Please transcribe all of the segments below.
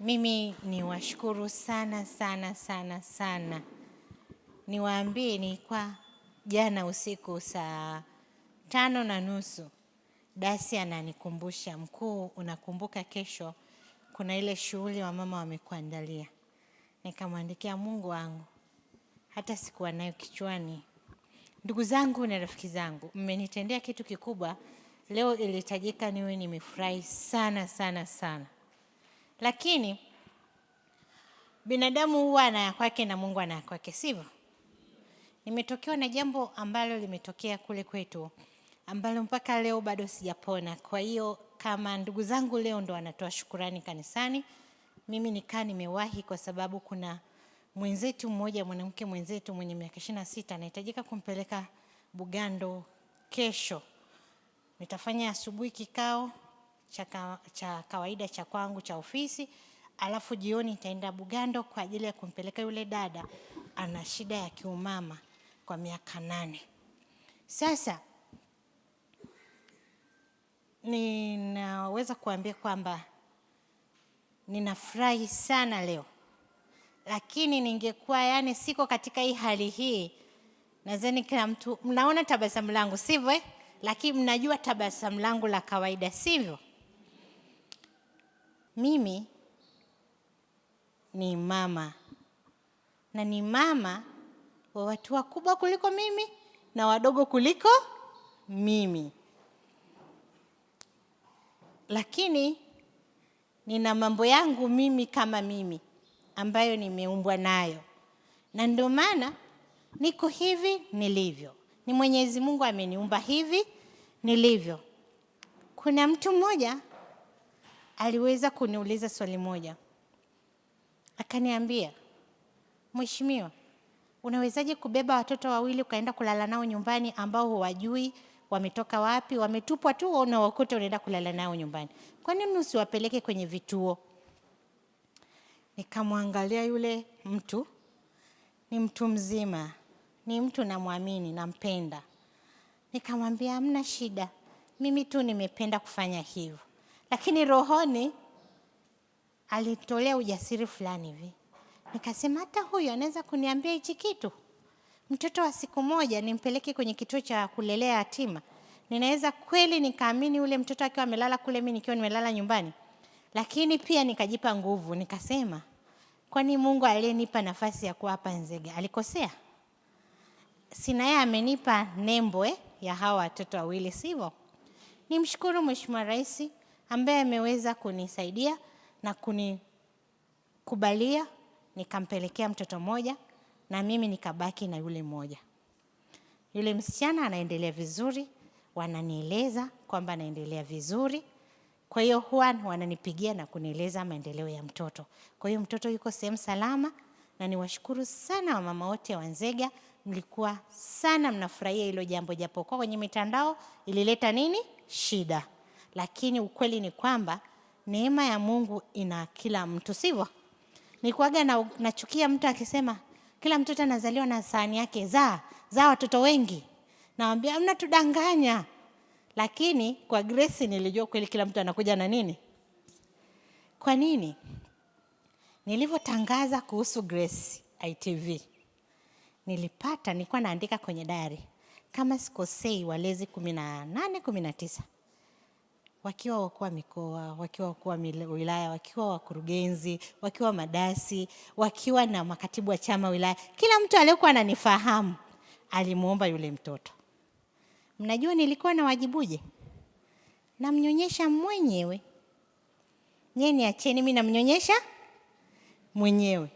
Mimi niwashukuru sana sana sana sana. Niwaambie nilikuwa jana usiku saa 5:30. Dasi ananikumbusha, mkuu, unakumbuka kesho kuna ile shughuli wa mama wamekuandalia. Nikamwandikia, Mungu wangu, hata sikuwa nayo kichwani. Ndugu zangu na rafiki zangu, mmenitendea kitu kikubwa. Leo ilihitajika niwe nimefurahi sana sana sana. Lakini binadamu huwa ana ya kwake na Mungu ana ya kwake, sivyo? Nimetokewa na jambo ambalo limetokea kule kwetu, ambalo mpaka leo bado sijapona. Kwa hiyo kama ndugu zangu leo ndo wanatoa shukurani kanisani, mimi nikaa nimewahi kwa sababu kuna mwenzetu mmoja, mwanamke mwenzetu mwenye miaka 26 anahitajika kumpeleka Bugando kesho. Nitafanya asubuhi kikao cha kawaida cha kwangu cha ofisi, alafu jioni nitaenda Bugando kwa ajili ya kumpeleka yule dada. Ana shida ya kiumama kwa miaka 8. Sasa ninaweza kuambia kwamba ninafurahi sana leo. Lakini ningekuwa siko katika hii hali hii, nadhani kila mtu mnaona tabasamu langu, sivyo? Lakini mnajua tabasamu langu la kawaida, sivyo? Mimi ni mama, na ni mama wa watu wakubwa kuliko mimi na wadogo kuliko mimi. Lakini nina mambo yangu mimi kama mimi ambayo nimeumbwa nayo, na ndio maana niko hivi nilivyo. Ni Mwenyezi Mungu ameniumba hivi nilivyo. Kuna mtu mmoja aliweza kuniuliza swali moja, akaniambia, Mheshimiwa, unawezaje kubeba watoto wawili ukaenda kulala nao nyumbani ambao huwajui wametoka wapi, wametupwa tu unawakuta unaenda kulala nao nyumbani? Kwa nini usiwapeleke kwenye vituo? Nikamwangalia yule mtu, ni mtu mzima, ni mtu namwamini, nampenda. Nikamwambia, hamna shida, mimi tu nimependa kufanya hivyo. Lakini rohoni alitolea ujasiri fulani hivi. Nikasema, hata huyu anaweza kuniambia hichi kitu? Mtoto wa siku moja nimpeleke kwenye kituo cha kulelea yatima, ninaweza kweli nikaamini ule mtoto akiwa amelala kule, mimi nikiwa nimelala nyumbani? Lakini pia nikajipa nguvu, nikasema, kwani Mungu aliyenipa nafasi ya kuwa hapa Nzega alikosea? Sina yeye amenipa nembo ya hawa watoto wawili, sivyo? Nimshukuru Mheshimiwa Rais ambaye ameweza kunisaidia na kunikubalia, nikampelekea mtoto mmoja na mimi nikabaki na yule mmoja. Yule msichana anaendelea vizuri, wananieleza kwamba anaendelea vizuri. Kwa hiyo huwa wananipigia na kunieleza maendeleo ya mtoto. Kwa hiyo mtoto yuko sehemu salama, na niwashukuru sana wamama wote wa Nzega. Mlikuwa sana mnafurahia hilo jambo, japokuwa kwenye mitandao ilileta nini? Shida. Lakini ukweli ni kwamba neema ya Mungu ina kila mtu, sivyo? Nilikuwaga nachukia mtu akisema kila mtoto anazaliwa na sahani yake, zaa watoto wengi. Naambia, mnatudanganya. Lakini kwa Grace nilijua kweli kila mtu anakuja na nini. Kwa nini? Nilivyotangaza kuhusu Grace ITV, nilikuwa naandika kwenye diary, kama sikosei walezi 18 19, wakiwa wakuu wa mikoa, wakiwa wakuu wa wilaya, wakiwa wakurugenzi, wakiwa madasi, wakiwa na makatibu wa chama wilaya. Kila mtu aliyekuwa ananifahamu alimuomba yule mtoto. Mnajua nilikuwa na wajibuje? Namnyonyesha mwenyewe. Niacheni, mimi namnyonyesha mwenyewe.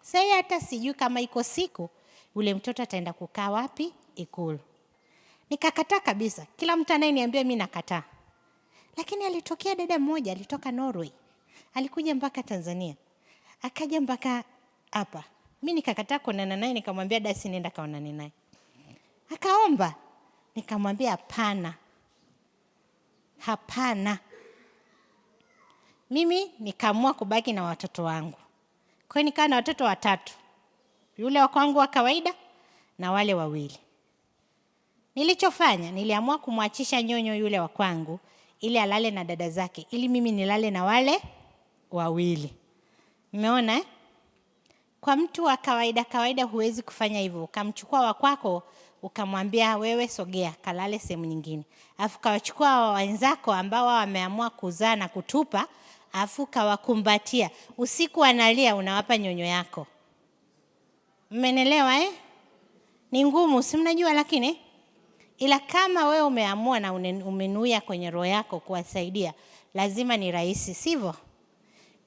Sasa hata sijui kama iko siku yule mtoto ataenda kukaa wapi Ikulu. Nikakataa kabisa. Kila mtu anayeniambia mimi nakataa. Lakini alitokea dada mmoja, alitoka Norway. Alikuja mpaka Tanzania. Akaja mpaka hapa. Mimi nikakataa kuonana naye, nikamwambia dasi nenda kaonane naye. Akaomba. Nikamwambia hapana. Hapana. Mimi nikaamua kubaki na watoto wangu. Kwa hiyo nikaa na watoto 3. Yule wa kwangu wa kawaida na wale wawili. Nilichofanya, niliamua kumwachisha nyonyo yule wa kwangu ili alale na dada zake, ili mimi nilale na wale wawili. Umeona eh? Kwa mtu wa kawaida huwezi kufanya hivyo. Ukamchukua wa kwako, ukamwambia wewe sogea, kalale sehemu nyingine. Alafu kawachukua wenzako ambao wameamua kuzaa na kutupa, alafu kawakumbatia. Usiku analia, unawapa nyonyo yako. Mmenielewa eh? Ni ngumu, si mnajua lakini. Ila kama wewe umeamua na umenuia kwenye roho yako kuwasaidia, lazima ni rahisi, sivyo?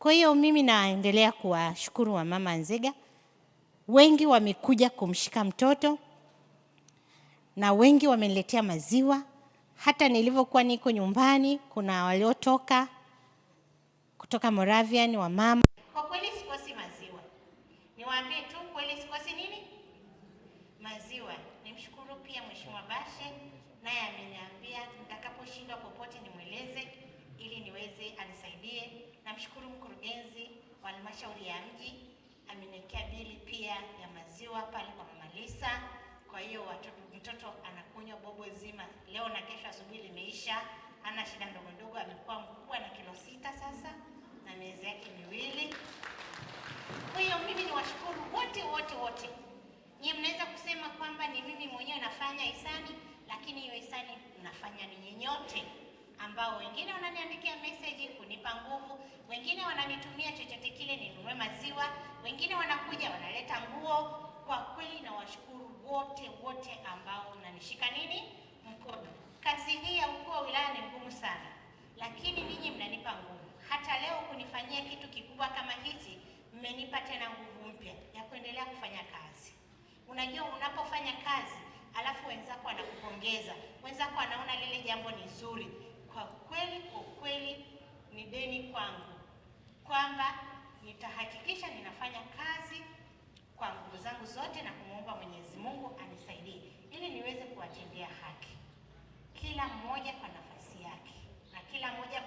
Kwa hiyo mimi naendelea kuwashukuru wamama Nzega. Wengi wamekuja kumshika mtoto na wengi wameniletea maziwa. Hata nilivyokuwa niko nyumbani, kuna waliotoka kutoka Moravian wa mama. Kwa kweli sikosi maziwa. Niwaambie tu kweli sikosi nini? Maziwa. Nimshukuru pia Mheshimiwa Bashe, naye ameniambia nitakaposhindwa popote nimweleze ili niweze anisaidie. Namshukuru mkurugenzi wa halmashauri ya mji ameniwekea bili pia ya maziwa pale kwa Mama Lisa. Kwa hiyo mtoto anakunywa bobo zima leo na kesho asubuhi limeisha. Hana shida ndogo ndogo, amekuwa mkubwa na kilo 6 sasa na miezi yake 2. Kwa hiyo mimi ni washukuru wote. Nyinyi mnaweza kusema kwamba ni mimi mwenyewe nafanya hisani, lakini hiyo hisani mnafanya ni nyinyote, ambao wengine wananiandikia message kunipa nguvu, wengine wananitumia chochote kile ninunue maziwa, wengine wanakuja wanaleta nguo. Kwa kweli na washukuru wote ambao mnanishika mkono. Kazi hii ya ukuu wa wilaya ni ngumu sana, lakini ninyi mnanipa nguvu. Hata leo kunifanyia kitu kikubwa kama hichi, mmenipa tena nguvu mpya ya kuendelea kufanya kazi. Unajua unapofanya kazi alafu wenzako wanakupongeza, wenzako wanaona lile jambo ni zuri, kwa kweli ni deni kwangu kwamba nitahakikisha ninafanya kazi kwa nguvu zangu zote na kumuomba Mwenyezi Mungu anisaidie ili niweze kuwatendea haki kila mmoja kwa nafasi yake na kila mmoja